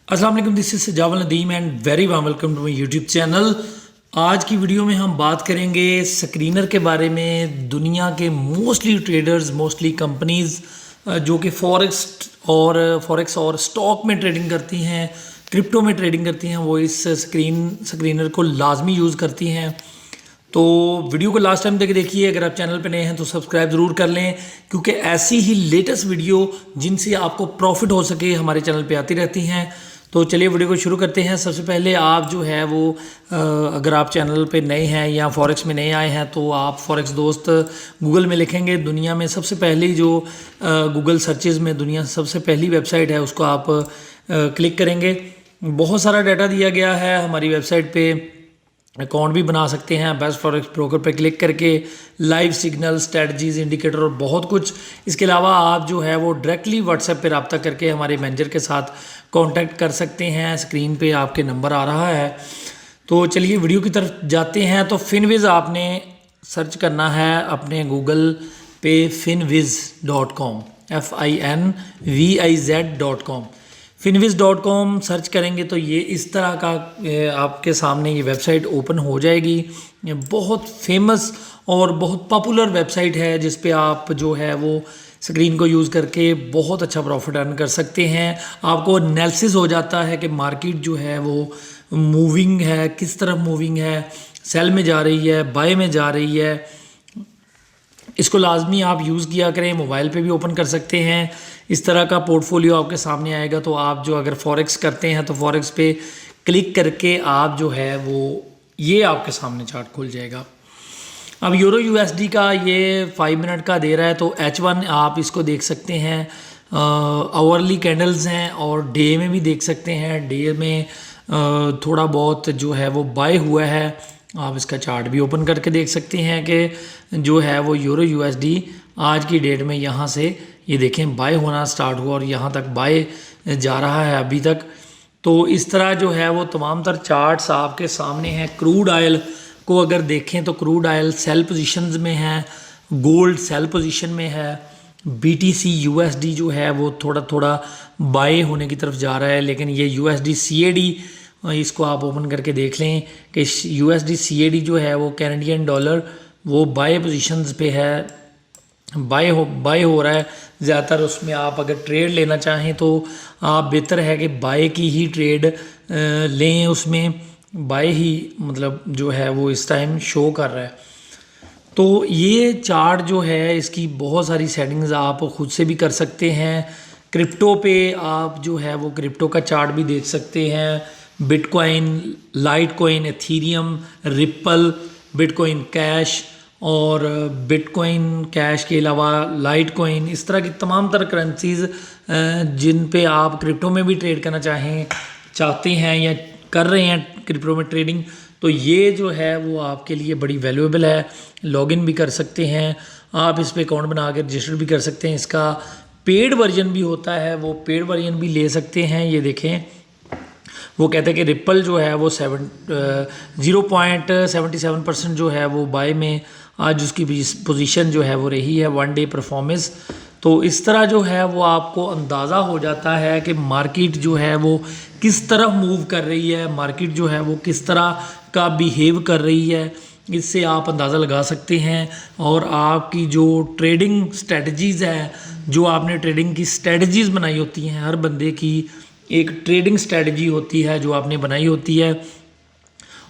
अस्सलाम वालेकुम, this is Sajawal Nadeem and very warm welcome to my YouTube channel. आज की वीडियो में हम बात करेंगे स्क्रीनर के बारे में। दुनिया के मोस्टली ट्रेडर्स, मोस्टली कंपनीज जो कि फॉरेक्स और स्टॉक में ट्रेडिंग करती हैं, क्रिप्टो में ट्रेडिंग करती हैं, वो इस स्क्रीनर को लाजमी यूज़ करती हैं। तो वीडियो को लास्ट टाइम तक देखिए। अगर आप चैनल पे नए हैं तो सब्सक्राइब ज़रूर कर लें, क्योंकि ऐसी ही लेटेस्ट वीडियो जिनसे आपको प्रॉफिट हो सके हमारे चैनल पे आती रहती हैं। तो चलिए वीडियो को शुरू करते हैं। सबसे पहले आप जो है वो अगर आप चैनल पे नए हैं या फॉरेक्स में नए आए हैं तो आप फॉरेक्स दोस्त गूगल में लिखेंगे। दुनिया में सबसे पहली जो गूगल सर्चेज़ में दुनिया सबसे पहली वेबसाइट है उसको आप क्लिक करेंगे। बहुत सारा डाटा दिया गया है हमारी वेबसाइट पे। अकाउंट भी बना सकते हैं बेस्ट फॉरेक्स ब्रोकर पे क्लिक करके, लाइव सिग्नल, स्ट्रेटजीज, इंडिकेटर और बहुत कुछ। इसके अलावा आप जो है वो डायरेक्टली व्हाट्सएप पे रब्ता करके हमारे मैनेजर के साथ कांटेक्ट कर सकते हैं। स्क्रीन पे आपके नंबर आ रहा है। तो चलिए वीडियो की तरफ जाते हैं। तो फिनविज आपने सर्च करना है अपने गूगल पे, finviz.com, finviz.com। finviz.com सर्च करेंगे तो ये इस तरह का आपके सामने ये वेबसाइट ओपन हो जाएगी। ये बहुत फेमस और बहुत पॉपुलर वेबसाइट है जिस पे आप जो है वो स्क्रीन को यूज़ करके बहुत अच्छा प्रॉफिट अर्न कर सकते हैं। आपको एनालिसिस हो जाता है कि मार्केट जो है वो मूविंग है, किस तरफ मूविंग है, सेल में जा रही है, बाय में जा रही है। इसको लाजमी आप यूज़ किया करें। मोबाइल पे भी ओपन कर सकते हैं। इस तरह का पोर्टफोलियो आपके सामने आएगा। तो आप जो अगर फॉरेक्स करते हैं तो फॉरेक्स पे क्लिक करके आप जो है वो ये आपके सामने चार्ट खुल जाएगा। अब यूरो यूएसडी का ये 5 मिनट का दे रहा है। तो H1 आप इसको देख सकते हैं। आवरली कैंडल्स हैं और डे में भी देख सकते हैं। डे में थोड़ा बहुत जो है वो बाय हुआ है। आप इसका चार्ट भी ओपन करके देख सकते हैं कि जो है वो यूरो यूएसडी आज की डेट में यहाँ से ये देखें बाय होना स्टार्ट हुआ और यहाँ तक बाय जा रहा है अभी तक। तो इस तरह जो है वो तमाम तर चार्ट्स आपके सामने हैं। क्रूड ऑयल को अगर देखें तो क्रूड ऑयल सेल पोजीशंस में है, गोल्ड सेल पोजीशन में है, BTC USD जो है वो थोड़ा थोड़ा बाय होने की तरफ जा रहा है। लेकिन ये USD CAD इसको आप ओपन करके देख लें कि USD CAD जो है वो कैनेडियन डॉलर वो बाय पोजीशंस पे है, बाय हो रहा है ज़्यादातर। उसमें आप अगर ट्रेड लेना चाहें तो आप बेहतर है कि बाय की ही ट्रेड लें। उसमें बाय ही मतलब जो है वो इस टाइम शो कर रहा है। तो ये चार्ट जो है इसकी बहुत सारी सेटिंग्स आप खुद से भी कर सकते हैं। क्रिप्टो पे आप जो है वो क्रिप्टो का चार्ट भी देख सकते हैं। Bitcoin, Litecoin, Ethereum, ripple, bitcoin cash और बिटकॉइन कैश के अलावा लाइटकॉइन, इस तरह की तमाम तरह करेंसीज जिन पे आप क्रिप्टो में भी ट्रेड करना चाहते हैं या कर रहे हैं क्रिप्टो में ट्रेडिंग, तो ये जो है वो आपके लिए बड़ी वैल्यूएबल है। लॉगिन भी कर सकते हैं आप, इस पे अकाउंट बना के रजिस्टर भी कर सकते हैं। इसका पेड वर्जन भी होता है, वो पेड वर्जन भी ले सकते हैं। ये देखें वो कहते हैं कि रिप्पल जो है वो 0.77% जो है वो बाय में आज उसकी पोजीशन जो है वो रही है 1 डे परफॉर्मेंस। तो इस तरह जो है वो आपको अंदाज़ा हो जाता है कि मार्केट जो है वो किस तरह मूव कर रही है, मार्केट जो है वो किस तरह का बिहेव कर रही है। इससे आप अंदाज़ा लगा सकते हैं और आपकी जो ट्रेडिंग स्ट्रेटजीज़ है, जो आपने ट्रेडिंग की स्ट्रेटजीज़ बनाई होती हैं, हर बंदे की एक ट्रेडिंग स्ट्रेटजी होती है जो आपने बनाई होती है,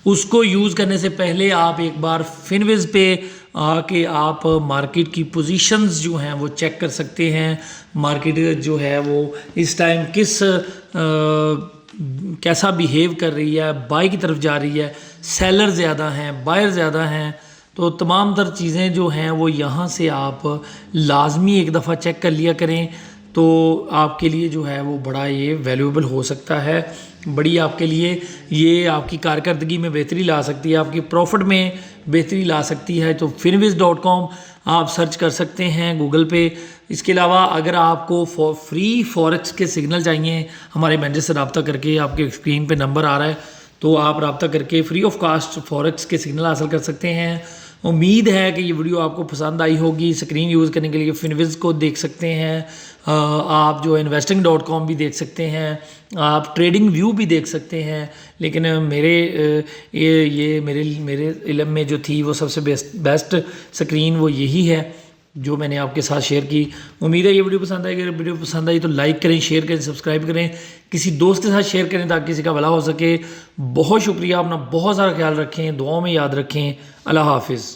उसको यूज़ करने से पहले आप एक बार फिनविज पे आके आप मार्केट की पोजीशंस जो हैं वो चेक कर सकते हैं। मार्केट जो है वो इस टाइम कैसा बिहेव कर रही है, बाय की तरफ जा रही है, सेलर ज़्यादा हैं, बायर ज़्यादा हैं। तो तमाम तर चीज़ें जो हैं वो यहाँ से आप लाजमी एक दफ़ा चेक कर लिया करें। तो आपके लिए जो है वो बड़ा ये वैल्यूएबल हो सकता है। बड़ी आपके लिए ये आपकी कारकर्दगी में बेहतरी ला सकती है, आपकी प्रॉफिट में बेहतरी ला सकती है। तो finviz.com आप सर्च कर सकते हैं गूगल पे। इसके अलावा अगर आपको फ्री फॉरेक्स के सिग्नल चाहिए, हमारे मैनेजर से रब्ता करके, आपके स्क्रीन पे नंबर आ रहा है तो आप रब्ता करके फ्री ऑफ कास्ट फॉरेक्स के सिग्नल हासिल कर सकते हैं। उम्मीद है कि ये वीडियो आपको पसंद आई होगी। स्क्रीन यूज़ करने के लिए फिनविज को देख सकते हैं, आप जो investing.com भी देख सकते हैं, आप ट्रेडिंग व्यू भी देख सकते हैं। लेकिन ये मेरे इल्म में जो थी वो सबसे बेस्ट स्क्रीन वो यही है जो मैंने आपके साथ शेयर की। उम्मीद है ये वीडियो पसंद आएगी। अगर वीडियो पसंद आई तो लाइक करें, शेयर करें, सब्सक्राइब करें, किसी दोस्त के साथ शेयर करें ताकि किसी का भला हो सके। बहुत शुक्रिया, अपना बहुत सारा ख्याल रखें, दुआओं में याद रखें। अल्लाह हाफिज़।